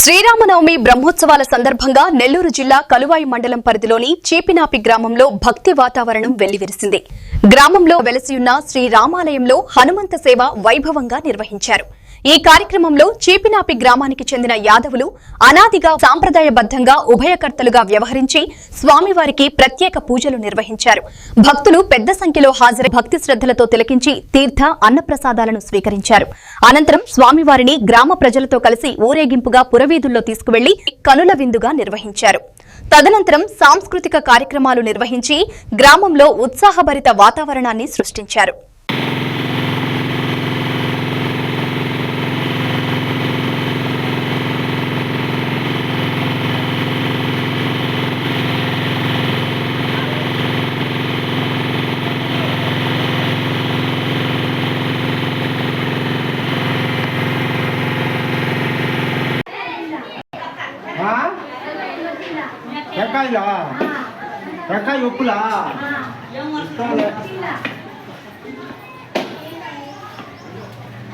శ్రీరామనవమి బ్రహ్మోత్సవాల సందర్భంగా నెల్లూరు జిల్లా కలువాయి మండలం పరిధిలోని చీపినాపి గ్రామంలో భక్తి వాతావరణం వెల్లివిరిసింది. గ్రామంలో వెలసియున్న శ్రీరామాలయంలో హనుమంత సేవ వైభవంగా నిర్వహించారు. ఈ కార్యక్రమంలో చీపినాపి గ్రామానికి చెందిన యాదవులు అనాదిగా సాంప్రదాయబద్దంగా ఉభయకర్తలుగా వ్యవహరించి స్వామివారికి ప్రత్యేక పూజలు నిర్వహించారు. భక్తులు పెద్ద సంఖ్యలో హాజరై భక్తి శ్రద్ధలతో తిలకించి తీర్థ అన్నప్రసాదాలను స్వీకరించారు. అనంతరం స్వామివారిని గ్రామ ప్రజలతో కలిసి ఊరేగింపుగా పురవీధుల్లో తీసుకువెళ్లి కనుల విందుగా నిర్వహించారు. తదనంతరం సాంస్కృతిక కార్యక్రమాలు నిర్వహించి గ్రామంలో ఉత్సాహభరిత వాతావరణాన్ని సృష్టించారు. ఎక్కాయిలా ఎక్కాయి ఉప్పులా